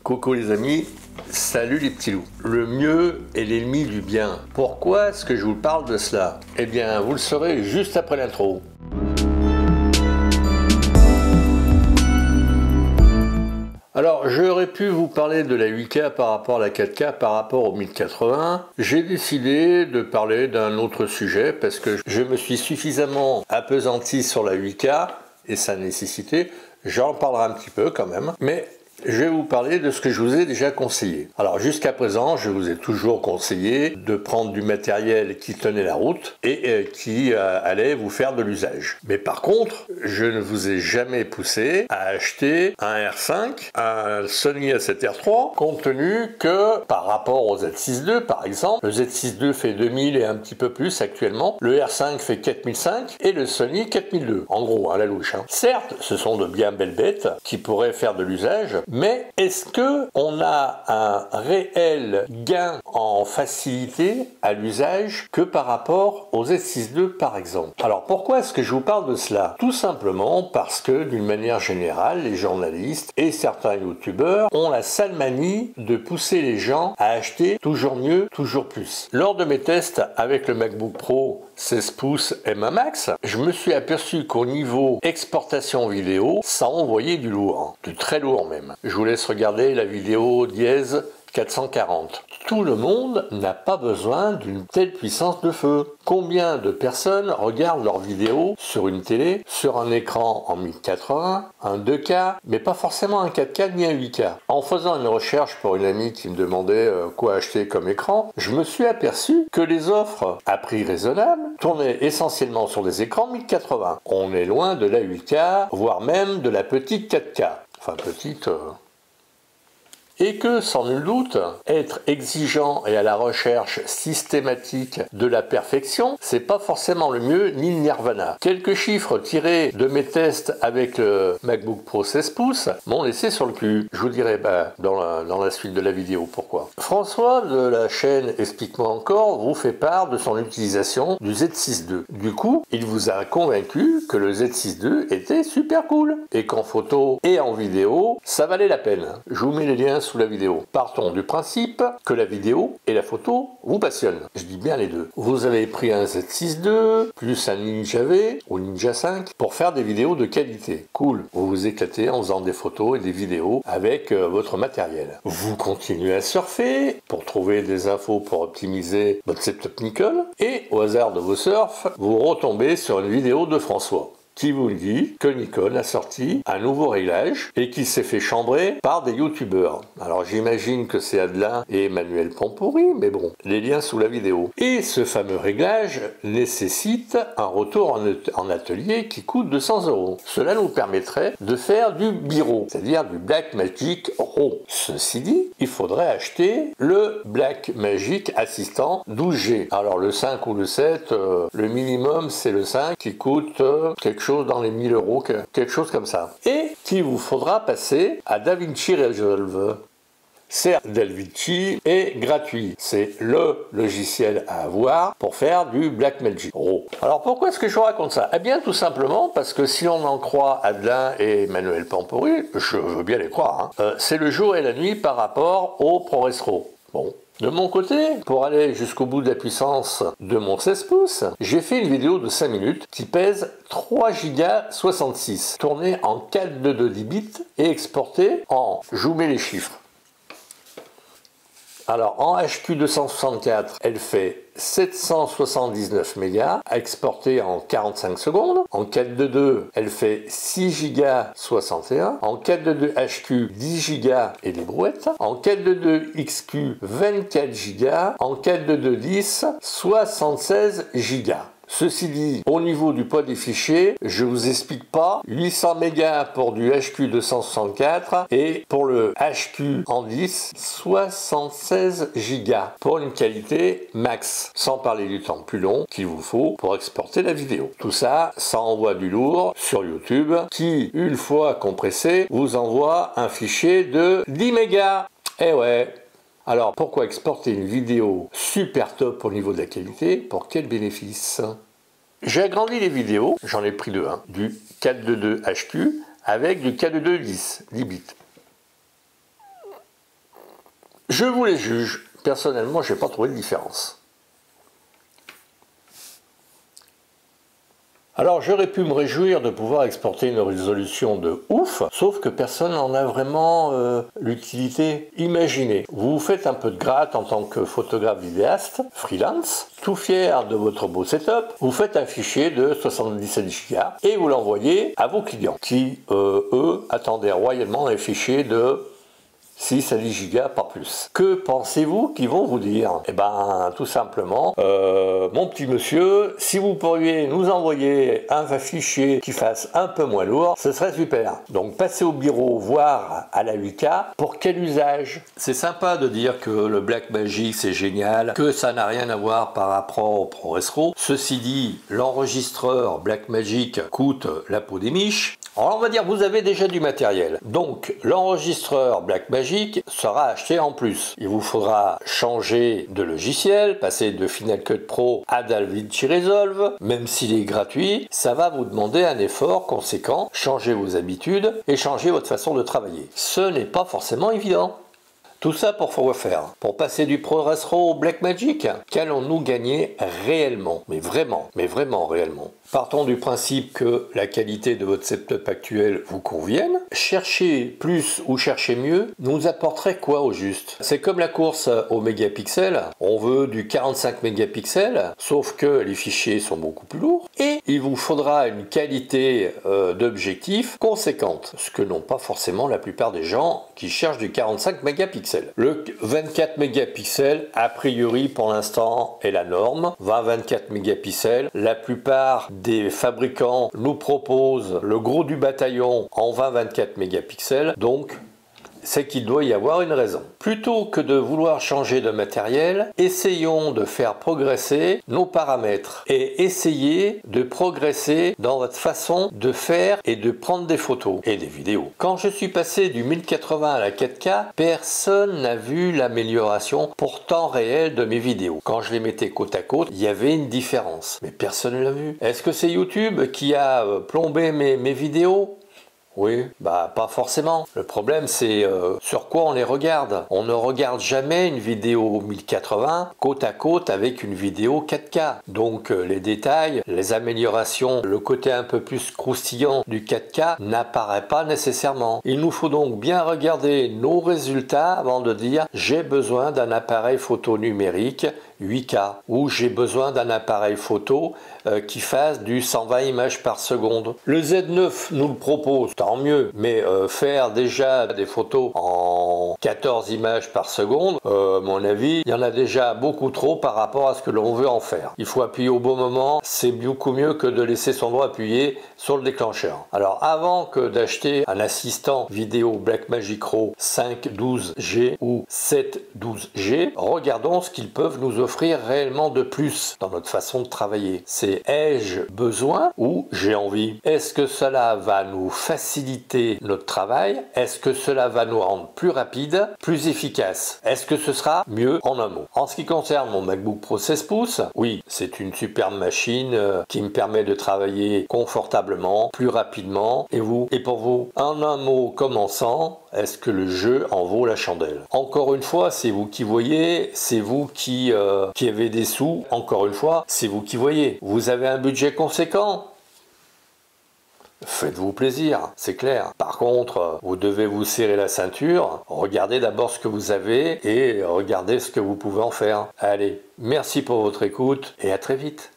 Coucou les amis, salut les petits loups. Le mieux est l'ennemi du bien. Pourquoi est-ce que je vous parle de cela? Eh bien, vous le saurez juste après l'intro. Alors, j'aurais pu vous parler de la 8K par rapport à la 4K par rapport au 1080. J'ai décidé de parler d'un autre sujet parce que je me suis suffisamment appesanti sur la 8K et sa nécessité. J'en parlerai un petit peu quand même, mais je vais vous parler de ce que je vous ai déjà conseillé. Alors jusqu'à présent, je vous ai toujours conseillé de prendre du matériel qui tenait la route et qui allait vous faire de l'usage. Mais par contre, je ne vous ai jamais poussé à acheter un R5, un Sony A7R3, compte tenu que par rapport au Z6 II par exemple, le Z6 II fait 2000 et un petit peu plus actuellement, le R5 fait 4005 et le Sony 4002, en gros, à la louche. Certes, ce sont de bien belles bêtes qui pourraient faire de l'usage, mais est-ce que on a un réel gain en facilité à l'usage que par rapport au Z6 II par exemple? Alors pourquoi est-ce que je vous parle de cela? Tout simplement parce que d'une manière générale, les journalistes et certains youtubeurs ont la sale manie de pousser les gens à acheter toujours mieux, toujours plus. Lors de mes tests avec le MacBook Pro 16 pouces M1 Max, je me suis aperçu qu'au niveau exportation vidéo, ça envoyait du lourd, du très lourd même. Je vous laisse regarder la vidéo dièse 440. Tout le monde n'a pas besoin d'une telle puissance de feu. Combien de personnes regardent leurs vidéos sur une télé, sur un écran en 1080, un 2K, mais pas forcément un 4K ni un 8K? En faisant une recherche pour une amie qui me demandait quoi acheter comme écran, je me suis aperçu que les offres à prix raisonnable tournaient essentiellement sur des écrans 1080. On est loin de la 8K, voire même de la petite 4K. Enfin petite... Et que, sans nul doute, être exigeant et à la recherche systématique de la perfection, c'est pas forcément le mieux ni le nirvana. Quelques chiffres tirés de mes tests avec le MacBook Pro 16 pouces m'ont laissé sur le cul. Je vous dirai dans la suite de la vidéo pourquoi. François de la chaîne Explique-moi encore vous fait part de son utilisation du Z6 II. Du coup, il vous a convaincu que le Z6 II était super cool et qu'en photo et en vidéo, ça valait la peine. Je vous mets les liens sous la vidéo. Partons du principe que la vidéo et la photo vous passionnent. Je dis bien les deux. Vous avez pris un Z6 II plus un Ninja V ou Ninja 5 pour faire des vidéos de qualité. Cool. Vous vous éclatez en faisant des photos et des vidéos avec votre matériel. Vous continuez à surfer pour trouver des infos pour optimiser votre setup Nikon et au hasard de vos surfs, vous retombez sur une vidéo de François qui vous dit que Nikon a sorti un nouveau réglage et qu'il s'est fait chambrer par des youtubeurs. Alors j'imagine que c'est Adelin et Emmanuel Pampouri, mais bon, les liens sous la vidéo. Et ce fameux réglage nécessite un retour en atelier qui coûte 200 €. Cela nous permettrait de faire du bureau, c'est-à-dire du Blackmagic RAW. Ceci dit, il faudrait acheter le Blackmagic Assistant 12G. Alors le 5 ou le 7, le minimum c'est le 5 qui coûte quelque chose dans les 1000 €, quelque chose comme ça. Et qu'il vous faudra passer à DaVinci Resolve. Certes, DaVinci est gratuit. C'est le logiciel à avoir pour faire du Blackmagic RAW. Alors pourquoi est-ce que je vous raconte ça? Eh bien tout simplement parce que si on en croit Adelin et Emmanuel Pampouri, je veux bien les croire, c'est le jour et la nuit par rapport au ProRes RAW. Bon. De mon côté, pour aller jusqu'au bout de la puissance de mon 16 pouces, j'ai fait une vidéo de 5 minutes qui pèse 3,66 Go, tournée en 4:2 10 bits et exportée en, je vous mets les chiffres. Alors en HQ264, elle fait 779 mégas, exportée en 45 secondes. En 422, elle fait 6 Go 61. En 422 HQ, 10 Go et des brouettes. En 422 XQ, 24 Go. En 422 10, 76 Go. Ceci dit, au niveau du poids des fichiers, je vous explique pas, 800 mégas pour du HQ264 et pour le HQ en 10, 76 Go pour une qualité max, sans parler du temps plus long qu'il vous faut pour exporter la vidéo. Tout ça, ça envoie du lourd sur YouTube qui, une fois compressé, vous envoie un fichier de 10 mégas. Eh ouais. Alors, pourquoi exporter une vidéo super top au niveau de la qualité? Pour quel bénéfice? J'ai agrandi les vidéos, j'en ai pris deux, du 422 HQ avec du 422 10 bits. Je vous les juge. Personnellement, je n'ai pas trouvé de différence. Alors j'aurais pu me réjouir de pouvoir exporter une résolution de ouf, sauf que personne n'en a vraiment l'utilité imaginée. Vous faites un peu de gratte en tant que photographe vidéaste, freelance, tout fier de votre beau setup, vous faites un fichier de 77 Go et vous l'envoyez à vos clients qui, eux, attendaient royalement un fichier de 6 à 10 gigas, pas plus. Que pensez-vous qu'ils vont vous dire? Eh ben, tout simplement, mon petit monsieur, si vous pourriez nous envoyer un fichier qui fasse un peu moins lourd, ce serait super. Donc, passez au bureau, voir à la 8K, pour quel usage? C'est sympa de dire que le Blackmagic c'est génial, que ça n'a rien à voir par rapport au ProRes. Ceci dit, l'enregistreur Blackmagic coûte la peau des miches. Alors on va dire vous avez déjà du matériel, donc l'enregistreur Blackmagic sera acheté en plus. Il vous faudra changer de logiciel, passer de Final Cut Pro à DaVinci Resolve, même s'il est gratuit, ça va vous demander un effort conséquent, changer vos habitudes et changer votre façon de travailler. Ce n'est pas forcément évident. Tout ça pour faire. Pour passer du ProRes RAW au Blackmagic, qu'allons-nous gagner réellement? Mais vraiment réellement. Partons du principe que la qualité de votre setup actuel vous convienne. Chercher plus ou chercher mieux nous apporterait quoi au juste? C'est comme la course aux mégapixels. On veut du 45 mégapixels, sauf que les fichiers sont beaucoup plus lourds. Et il vous faudra une qualité d'objectif conséquente, ce que n'ont pas forcément la plupart des gens qui cherchent du 45 mégapixels. Le 24 mégapixels, a priori pour l'instant, est la norme. 20-24 mégapixels, la plupart des fabricants nous proposent le gros du bataillon en 20-24 mégapixels, donc c'est qu'il doit y avoir une raison. Plutôt que de vouloir changer de matériel, essayons de faire progresser nos paramètres et essayez de progresser dans votre façon de faire et de prendre des photos et des vidéos. Quand je suis passé du 1080 à la 4K, personne n'a vu l'amélioration pour temps réel de mes vidéos. Quand je les mettais côte à côte, il y avait une différence, mais personne ne l'a vu. Est-ce que c'est YouTube qui a plombé mes vidéos ? Oui, pas forcément. Le problème c'est sur quoi on les regarde. On ne regarde jamais une vidéo 1080 côte à côte avec une vidéo 4K. Donc les détails, les améliorations, le côté un peu plus croustillant du 4K n'apparaît pas nécessairement. Il nous faut donc bien regarder nos résultats avant de dire j'ai besoin d'un appareil photo numérique 8K ou j'ai besoin d'un appareil photo qui fasse du 120 images par seconde. Le Z9 nous le propose, tant mieux, mais faire déjà des photos en 14 images par seconde, à mon avis, il y en a déjà beaucoup trop par rapport à ce que l'on veut en faire. Il faut appuyer au bon moment, c'est beaucoup mieux que de laisser son doigt appuyé sur le déclencheur. Alors avant que d'acheter un assistant vidéo Blackmagic RAW 512G ou 712G, regardons ce qu'ils peuvent nous offrir réellement de plus dans notre façon de travailler. C'est ai-je besoin ou j'ai envie? Est-ce que cela va nous faciliter notre travail? Est-ce que cela va nous rendre plus rapide, plus efficace? Est-ce que ce sera mieux en un mot? En ce qui concerne mon MacBook Pro 16 pouces, oui, c'est une superbe machine qui me permet de travailler confortablement, plus rapidement. Et vous? Et pour vous? En un mot commençant, est-ce que le jeu en vaut la chandelle? Encore une fois, c'est vous qui voyez, c'est vous qui avez des sous. Encore une fois, c'est vous qui voyez. Vous avez un budget conséquent? Faites-vous plaisir, c'est clair. Par contre, vous devez vous serrer la ceinture, regardez d'abord ce que vous avez et regardez ce que vous pouvez en faire. Allez, merci pour votre écoute et à très vite.